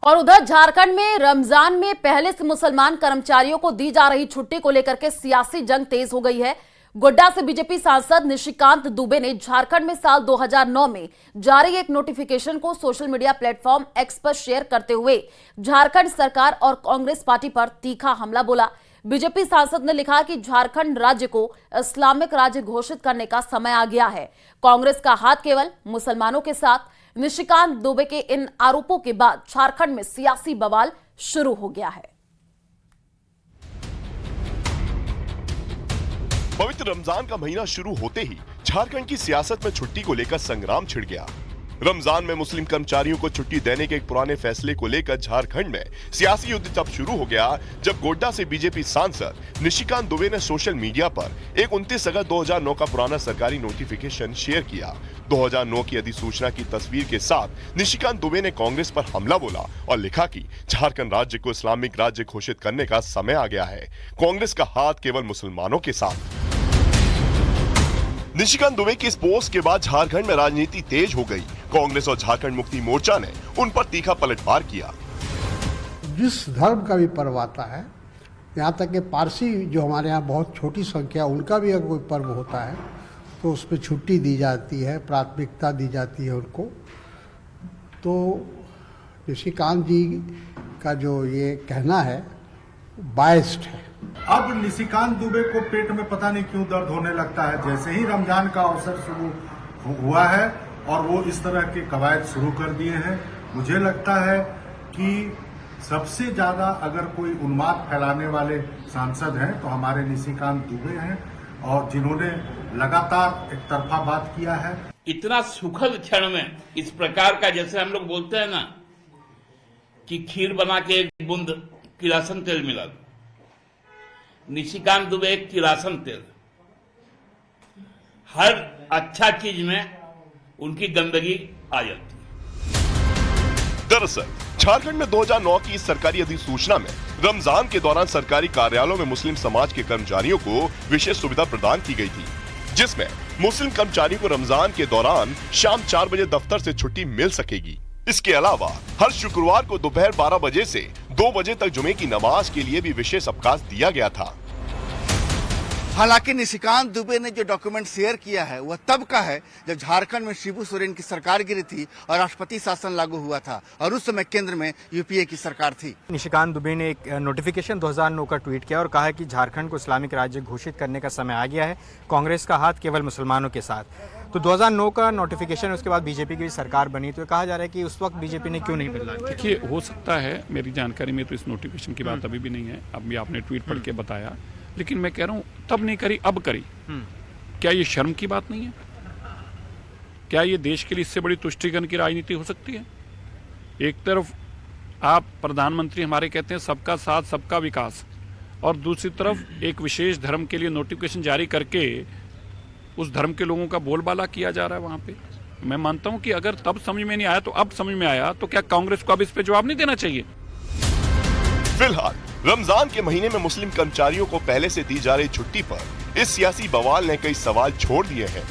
और उधर झारखंड में रमजान में पहले से मुसलमान कर्मचारियों को दी जा रही छुट्टी को लेकर के सियासी जंग तेज हो गई है। गोड्डा से बीजेपी सांसद निशिकांत दुबे ने झारखंड में साल 2009 में जारी एक नोटिफिकेशन को सोशल मीडिया प्लेटफॉर्म एक्स पर शेयर करते हुए झारखंड सरकार और कांग्रेस पार्टी पर तीखा हमला बोला। बीजेपी सांसद ने लिखा कि झारखंड राज्य को इस्लामिक राज्य घोषित करने का समय आ गया है। कांग्रेस का हाथ केवल मुसलमानों के साथ। निशिकांत दुबे के इन आरोपों के बाद झारखंड में सियासी बवाल शुरू हो गया है। पवित्र रमजान का महीना शुरू होते ही झारखंड की सियासत में छुट्टी को लेकर संग्राम छिड़ गया। रमजान में मुस्लिम कर्मचारियों को छुट्टी देने के एक पुराने फैसले को लेकर झारखंड में सियासी युद्ध तब शुरू हो गया जब गोड्डा से बीजेपी सांसद निशिकांत दुबे ने सोशल मीडिया पर एक 29 अगस्त 2009 का पुराना सरकारी नोटिफिकेशन शेयर किया। 2009 की अधिसूचना की तस्वीर के साथ निशिकांत दुबे ने कांग्रेस पर हमला बोला और लिखा कि झारखंड राज्य को इस्लामिक राज्य घोषित करने का समय आ गया है। कांग्रेस का हाथ केवल मुसलमानों के साथ। निशिकांत दुबे की इस पोस्ट के बाद झारखंड में राजनीति तेज हो गई। कांग्रेस और झारखंड मुक्ति मोर्चा ने उन पर तीखा पलटवार किया। जिस धर्म का भी पर्व आता है, यहाँ तक कि पारसी जो हमारे यहाँ बहुत छोटी संख्या, उनका भी अगर कोई पर्व होता है तो उस पर छुट्टी दी जाती है, प्राथमिकता दी जाती है उनको। तो निशिकांत जी का जो ये कहना है बायस्ड है। अब निशिकांत दुबे को पेट में पता नहीं क्यों दर्द होने लगता है जैसे ही रमजान का अवसर शुरू हुआ है और वो इस तरह के कवायद शुरू कर दिए हैं। मुझे लगता है कि सबसे ज्यादा अगर कोई उन्माद फैलाने वाले सांसद हैं तो हमारे निशिकांत दुबे हैं, और जिन्होंने लगातार एक तरफा बात किया है। इतना सुखद क्षण में इस प्रकार का, जैसे हम लोग बोलते हैं ना कि खीर बना के एक बूंद किरासन तेल मिला, निशिकांत दुबे एक किरासन तेल। हर अच्छा चीज में उनकी गंदगी आ जाती है। दरअसल झारखंड में 2009 की इस सरकारी अधिसूचना में रमजान के दौरान सरकारी कार्यालयों में मुस्लिम समाज के कर्मचारियों को विशेष सुविधा प्रदान की गई थी, जिसमें मुस्लिम कर्मचारियों को रमजान के दौरान शाम 4 बजे दफ्तर से छुट्टी मिल सकेगी। इसके अलावा हर शुक्रवार को दोपहर 12 बजे से 2 बजे तक जुमे की नमाज के लिए भी विशेष अवकाश दिया गया था। हालांकि निशिकांत दुबे ने जो डॉक्यूमेंट शेयर किया है वह तब का है जब झारखंड में शिबू सोरेन की सरकार गिरी थी और राष्ट्रपति शासन लागू हुआ था और उस समय केंद्र में यूपीए की सरकार थी। निशिकांत दुबे ने एक नोटिफिकेशन 2009 का ट्वीट किया और कहा है कि झारखंड को इस्लामिक राज्य घोषित करने का समय आ गया है। कांग्रेस का हाथ केवल मुसलमानों के साथ। तो 2009 का नोटिफिकेशन, उसके बाद बीजेपी की सरकार बनी, तो कहा जा रहा है कि उस वक्त बीजेपी ने क्यों नहीं बदला? देखिए, हो सकता है, मेरी जानकारी में तो इस नोटिफिकेशन की बात अभी भी नहीं है। अभी आपने ट्वीट पढ़ के बताया, लेकिन मैं कह रहा हूं तब नहीं करी अब करी। क्या ये शर्म की बात नहीं है? क्या ये देश के लिए इससे बड़ी तुष्टीकरण की राजनीति हो सकती है? एक तरफ आप प्रधानमंत्री हमारे कहते हैं सबका साथ सबका विकास, और दूसरी तरफ एक विशेष धर्म के लिए नोटिफिकेशन जारी करके उस धर्म के लोगों का बोलबाला किया जा रहा है वहां पे। मैं मानता हूं कि अगर तब समझ में नहीं आया तो अब समझ में आया, तो क्या कांग्रेस को अब इस पे जवाब नहीं देना चाहिए? फिलहाल रमजान के महीने में मुस्लिम कर्मचारियों को पहले से दी जा रही छुट्टी पर इस सियासी बवाल ने कई सवाल छोड़ दिए हैं।